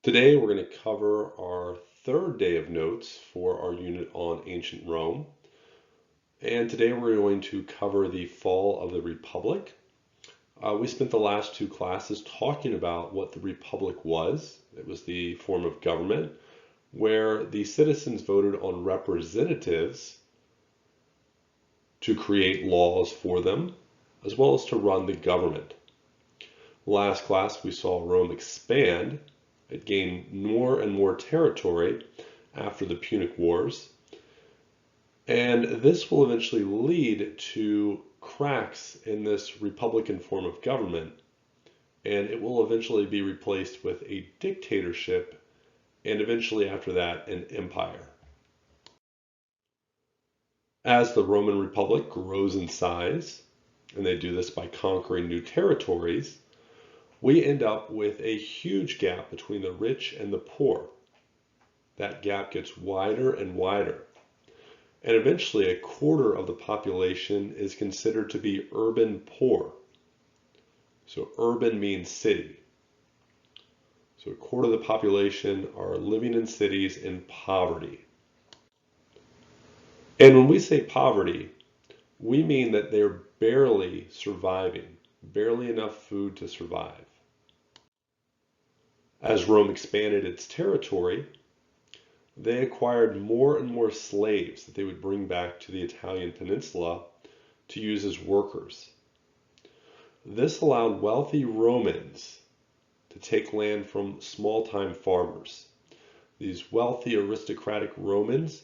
Today we're going to cover our third day of notes for our unit on ancient Rome. And today we're going to cover the fall of the Republic. We spent the last two classes talking about what the Republic was. It was the form of government where the citizens voted on representatives to create laws for them, as well as to run the government. Last class we saw Rome expand. It gained more and more territory after the Punic Wars, and this will eventually lead to cracks in this republican form of government, and it will eventually be replaced with a dictatorship, and eventually after that an empire. As the Roman Republic grows in size, and they do this by conquering new territories, we end up with a huge gap between the rich and the poor. That gap gets wider and wider. And eventually a quarter of the population is considered to be urban poor. So urban means city. So a quarter of the population are living in cities in poverty. And when we say poverty, we mean that they're barely surviving, barely enough food to survive. As Rome expanded its territory, they acquired more and more slaves that they would bring back to the Italian peninsula to use as workers. This allowed wealthy Romans to take land from small-time farmers. These wealthy aristocratic Romans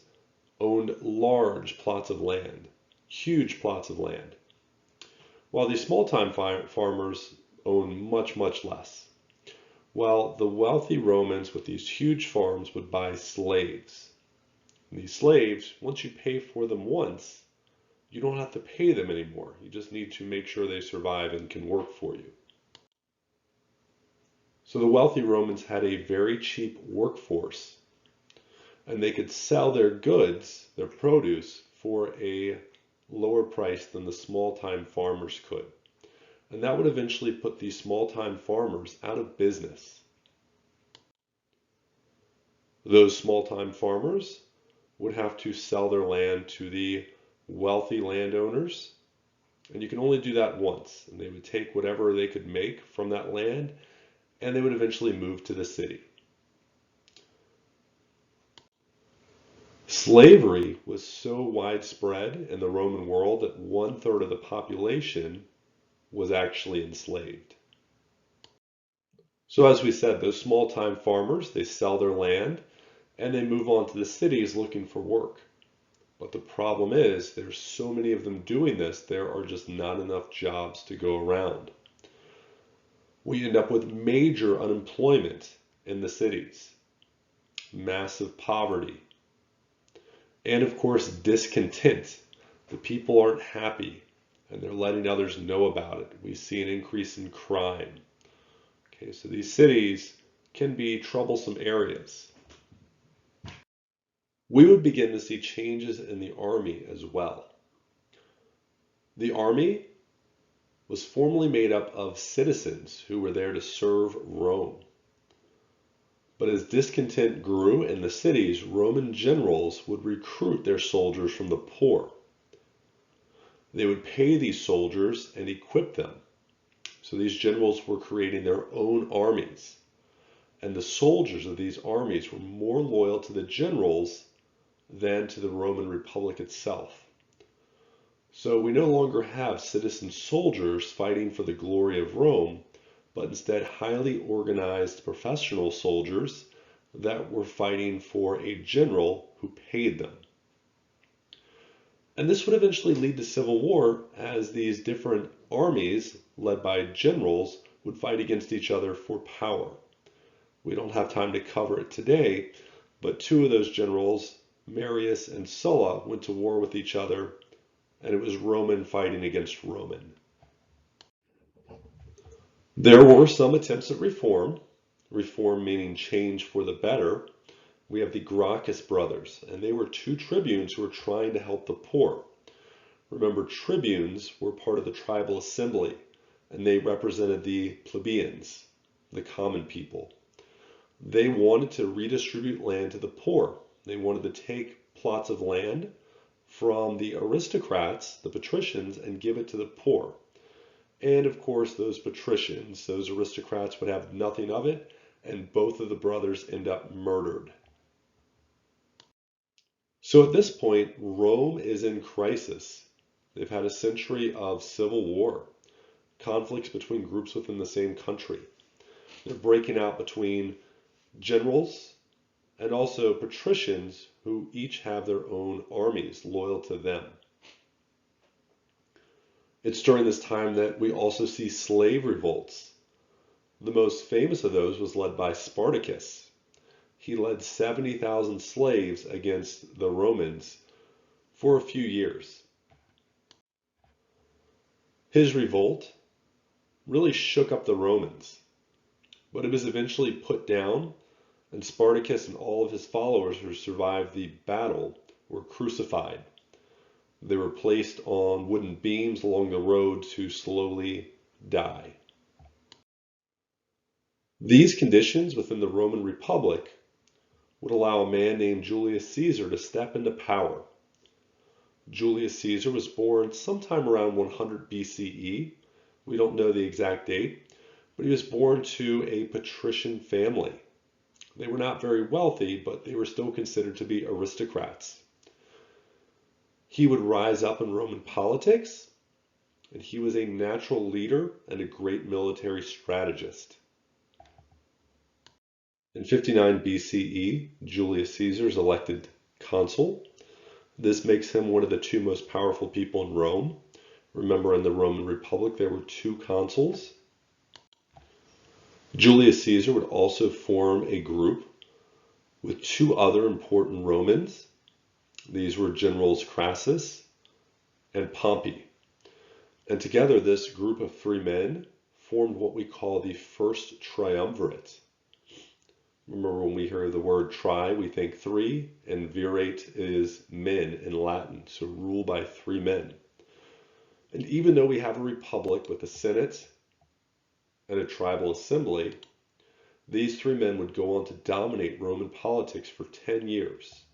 owned large plots of land, huge plots of land, while these small-time farmers owned much, much less. Well, the wealthy Romans with these huge farms would buy slaves. And these slaves, once you pay for them once, you don't have to pay them anymore. You just need to make sure they survive and can work for you. So the wealthy Romans had a very cheap workforce, and they could sell their goods, their produce, for a lower price than the small-time farmers could. And that would eventually put these small-time farmers out of business. Those small-time farmers would have to sell their land to the wealthy landowners, and you can only do that once. And they would take whatever they could make from that land, and they would eventually move to the city. Slavery was so widespread in the Roman world that 1/3 of the population was actually enslaved. So as we said, those small-time farmers, they sell their land and they move on to the cities looking for work. But the problem is there's so many of them doing this, there are just not enough jobs to go around. We end up with major unemployment in the cities, massive poverty, and of course discontent. The people aren't happy and they're letting others know about it. We see an increase in crime. Okay, so these cities can be troublesome areas. We would begin to see changes in the army as well. The army was formerly made up of citizens who were there to serve Rome. But as discontent grew in the cities, Roman generals would recruit their soldiers from the poor. They would pay these soldiers and equip them. So these generals were creating their own armies. And the soldiers of these armies were more loyal to the generals than to the Roman Republic itself. So we no longer have citizen soldiers fighting for the glory of Rome, but instead highly organized professional soldiers that were fighting for a general who paid them. And this would eventually lead to civil war as these different armies led by generals would fight against each other for power. We don't have time to cover it today, but two of those generals, Marius and Sulla, went to war with each other, and it was Roman fighting against Roman. There were some attempts at reform meaning change for the better. We have the Gracchus brothers, and they were two tribunes who were trying to help the poor. Remember, tribunes were part of the tribal assembly, and they represented the plebeians, the common people. They wanted to redistribute land to the poor. They wanted to take plots of land from the aristocrats, the patricians, and give it to the poor. And of course, those patricians, those aristocrats would have nothing of it, and both of the brothers end up murdered. So at this point, Rome is in crisis. They've had a century of civil war, conflicts between groups within the same country. They're breaking out between generals and also patricians who each have their own armies loyal to them. It's during this time that we also see slave revolts. The most famous of those was led by Spartacus. He led 70,000 slaves against the Romans for a few years. His revolt really shook up the Romans, but it was eventually put down, and Spartacus and all of his followers who survived the battle were crucified. They were placed on wooden beams along the road to slowly die. These conditions within the Roman Republic would allow a man named Julius Caesar to step into power. Julius Caesar was born sometime around 100 BCE. We don't know the exact date, but he was born to a patrician family. They were not very wealthy, but they were still considered to be aristocrats. He would rise up in Roman politics, and he was a natural leader and a great military strategist. In 59 BCE, Julius Caesar is elected consul. This makes him one of the two most powerful people in Rome. Remember, in the Roman Republic, there were two consuls. Julius Caesar would also form a group with two other important Romans. These were generals Crassus and Pompey. And together, this group of three men formed what we call the First Triumvirate. Remember, when we hear the word tri, we think three, and virate is men in Latin, so rule by three men. And even though we have a republic with a senate and a tribal assembly, these three men would go on to dominate Roman politics for 10 years.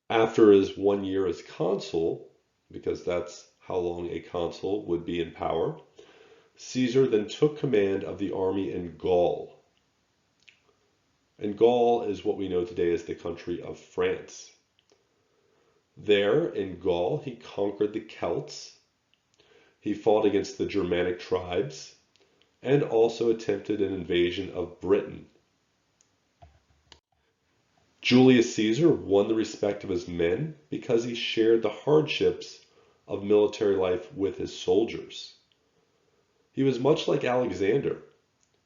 After his 1 year as consul, because that's how long a consul would be in power, Caesar then took command of the army in Gaul. And Gaul is what we know today as the country of France. There in Gaul, he conquered the Celts. He fought against the Germanic tribes and also attempted an invasion of Britain. Julius Caesar won the respect of his men because he shared the hardships of military life with his soldiers. He was much like Alexander.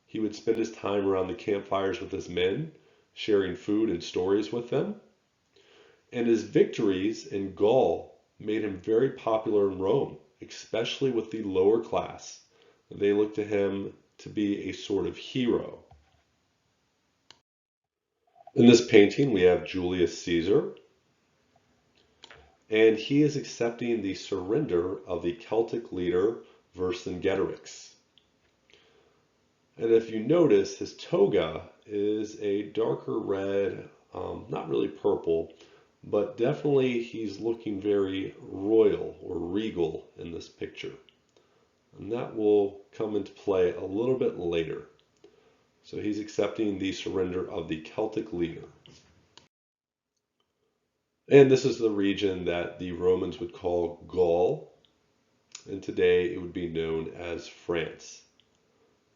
He would spend his time around the campfires with his men, sharing food and stories with them. And his victories in Gaul made him very popular in Rome, especially with the lower class. They looked to him to be a sort of hero. In this painting, we have Julius Caesar, and he is accepting the surrender of the Celtic leader Vercingetorix. And if you notice, his toga is a darker red, not really purple, but definitely he's looking very royal or regal in this picture. And that will come into play a little bit later. So he's accepting the surrender of the Celtic leader. And this is the region that the Romans would call Gaul, and today it would be known as France.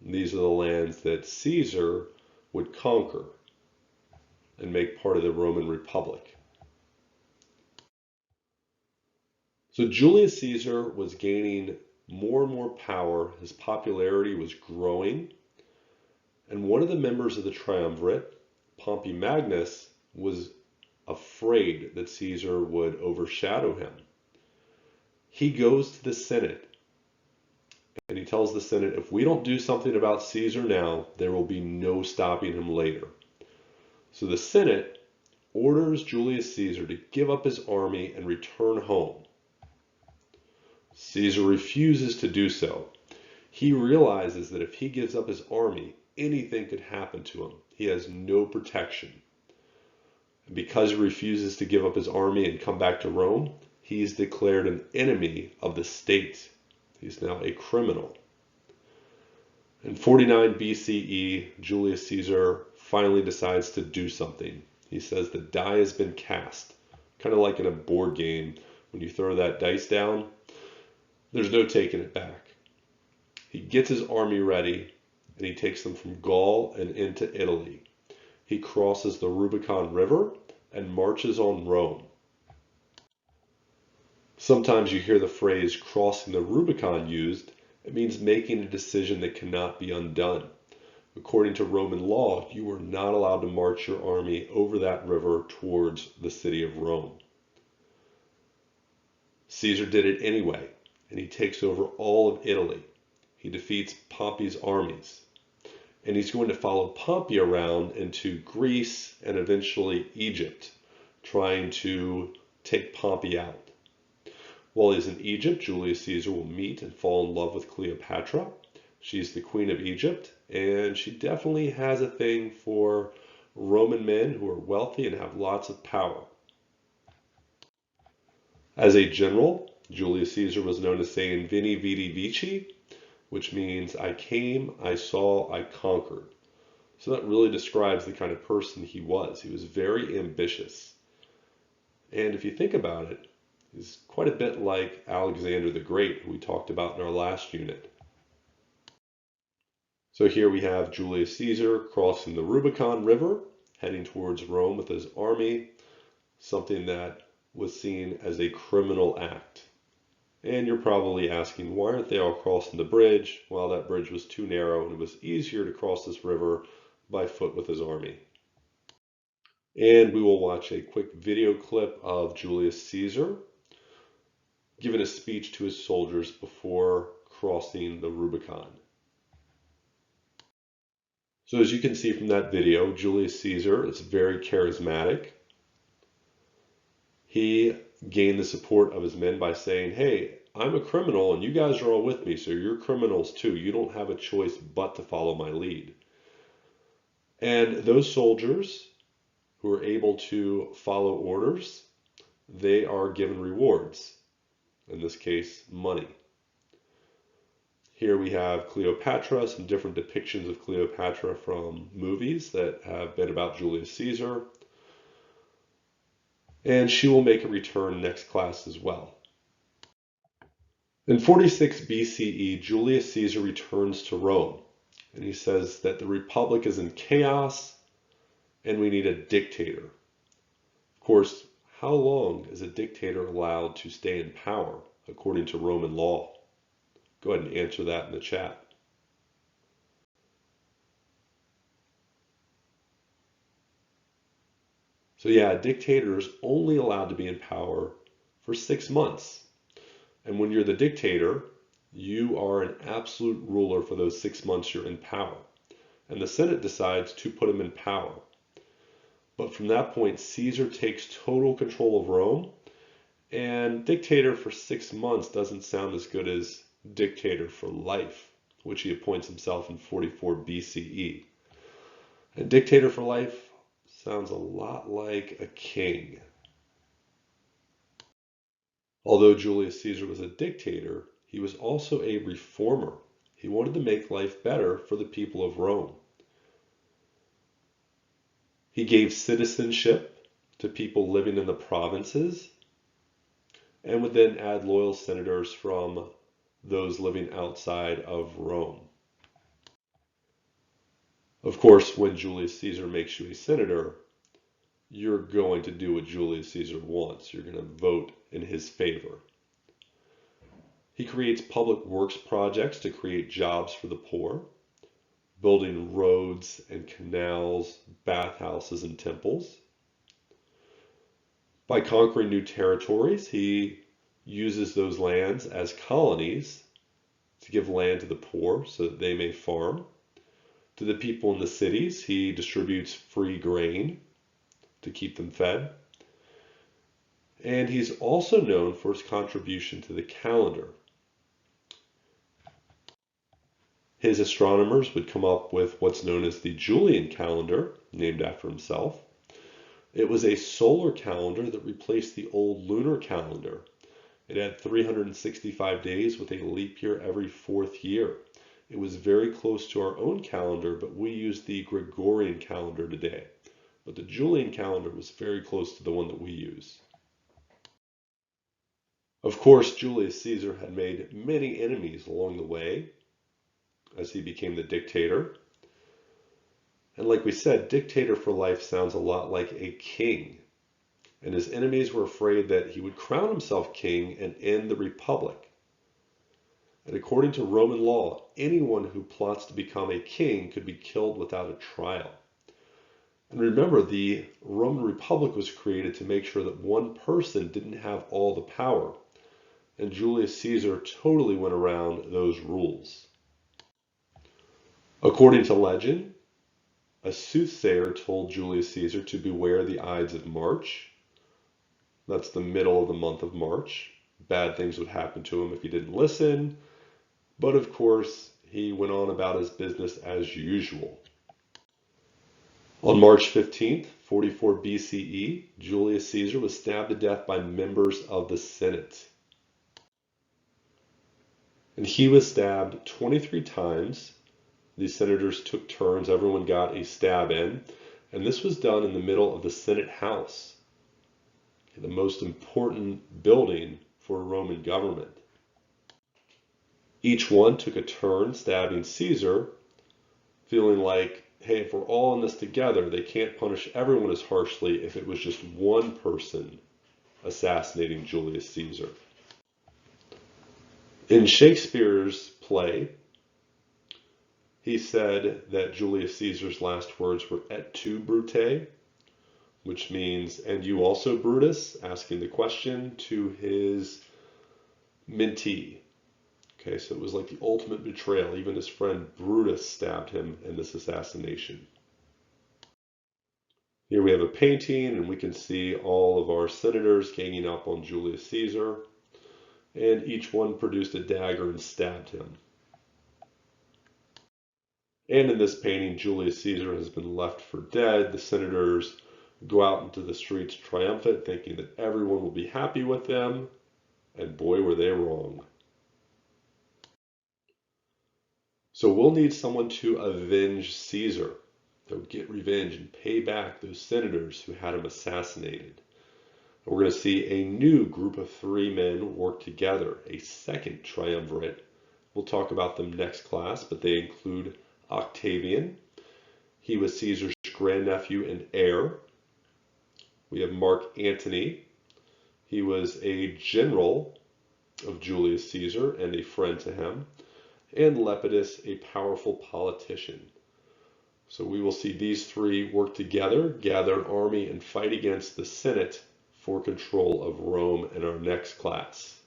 And these are the lands that Caesar would conquer and make part of the Roman Republic. So Julius Caesar was gaining more and more power. His popularity was growing. And one of the members of the triumvirate, Pompey Magnus, was afraid that Caesar would overshadow him. He goes to the Senate and he tells the Senate, if we don't do something about Caesar now, there will be no stopping him later. So the Senate orders Julius Caesar to give up his army and return home. Caesar refuses to do so. He realizes that if he gives up his army, anything could happen to him. He has no protection. And because he refuses to give up his army and come back to Rome, he's declared an enemy of the state. He's now a criminal. In 49 BCE, Julius Caesar finally decides to do something. He says the die has been cast, kind of like in a board game. When you throw that dice down, there's no taking it back. He gets his army ready, and he takes them from Gaul and into Italy. He crosses the Rubicon River and marches on Rome. Sometimes you hear the phrase crossing the Rubicon used. It means making a decision that cannot be undone. According to Roman law, you were not allowed to march your army over that river towards the city of Rome. Caesar did it anyway, and he takes over all of Italy. He defeats Pompey's armies, and he's going to follow Pompey around into Greece and eventually Egypt, trying to take Pompey out. While he's in Egypt, Julius Caesar will meet and fall in love with Cleopatra. She's the queen of Egypt, and she definitely has a thing for Roman men who are wealthy and have lots of power. As a general, Julius Caesar was known as saying Veni, Vidi, Vici, which means I came, I saw, I conquered. So that really describes the kind of person he was. He was very ambitious. And if you think about it, he's quite a bit like Alexander the Great, who we talked about in our last unit. So here we have Julius Caesar crossing the Rubicon River, heading towards Rome with his army, something that was seen as a criminal act. And you're probably asking, why aren't they all crossing the bridge? Well, that bridge was too narrow and it was easier to cross this river by foot with his army. And we will watch a quick video clip of Julius Caesar giving a speech to his soldiers before crossing the Rubicon. So as you can see from that video, Julius Caesar is very charismatic. He gained the support of his men by saying, hey, I'm a criminal and you guys are all with me, so you're criminals too. You don't have a choice but to follow my lead. And those soldiers who are able to follow orders, they are given rewards. In this case, money. Here we have Cleopatra, some different depictions of Cleopatra from movies that have been about Julius Caesar. And she will make a return next class as well. In 46 BCE, Julius Caesar returns to Rome, and he says that the Republic is in chaos and we need a dictator. Of course, how long is a dictator allowed to stay in power according to Roman law? Go ahead and answer that in the chat. So yeah, a dictator is only allowed to be in power for 6 months. And when you're the dictator, you are an absolute ruler for those 6 months you're in power. And the Senate decides to put him in power. But from that point, Caesar takes total control of Rome. And dictator for 6 months doesn't sound as good as dictator for life, which he appoints himself in 44 BCE. And dictator for life sounds a lot like a king. Although Julius Caesar was a dictator, he was also a reformer. He wanted to make life better for the people of Rome. He gave citizenship to people living in the provinces and would then add loyal senators from those living outside of Rome. Of course, when Julius Caesar makes you a senator, you're going to do what Julius Caesar wants. You're going to vote in his favor. He creates public works projects to create jobs for the poor, building roads and canals, bathhouses and temples. By conquering new territories, he uses those lands as colonies to give land to the poor so that they may farm. To the people in the cities, he distributes free grain to keep them fed. And he's also known for his contribution to the calendar. His astronomers would come up with what's known as the Julian calendar, named after himself. It was a solar calendar that replaced the old lunar calendar. It had 365 days with a leap year every fourth year. It was very close to our own calendar, but we use the Gregorian calendar today. But the Julian calendar was very close to the one that we use. Of course, Julius Caesar had made many enemies along the way as he became the dictator. And like we said, dictator for life sounds a lot like a king. And his enemies were afraid that he would crown himself king and end the republic. And according to Roman law, anyone who plots to become a king could be killed without a trial. And remember, the Roman Republic was created to make sure that one person didn't have all the power. And Julius Caesar totally went around those rules. According to legend, a soothsayer told Julius Caesar to beware the Ides of March. That's the middle of the month of March. Bad things would happen to him if he didn't listen. But of course, he went on about his business as usual. On March 15th, 44 BCE, Julius Caesar was stabbed to death by members of the Senate. And he was stabbed 23 times. The senators took turns, everyone got a stab in, and this was done in the middle of the Senate House, the most important building for Roman government. Each one took a turn stabbing Caesar, feeling like, hey, if we're all in this together, they can't punish everyone as harshly if it was just one person assassinating Julius Caesar. In Shakespeare's play, he said that Julius Caesar's last words were "Et tu, Brute," which means, "And you also, Brutus," asking the question to his mentee. Okay, so it was like the ultimate betrayal. Even his friend Brutus stabbed him in this assassination. Here we have a painting, and we can see all of our senators ganging up on Julius Caesar, and each one produced a dagger and stabbed him. And in this painting, Julius Caesar has been left for dead. The senators go out into the streets triumphant, thinking that everyone will be happy with them, and boy, were they wrong. So we'll need someone to avenge Caesar, to get revenge and pay back those senators who had him assassinated. And we're going to see a new group of 3 men work together, a second triumvirate. We'll talk about them next class, but they include Octavian. He was Caesar's grandnephew and heir. We have Mark Antony. He was a general of Julius Caesar and a friend to him. And Lepidus, a powerful politician. So we will see these 3 work together, gather an army, and fight against the Senate for control of Rome in our next class.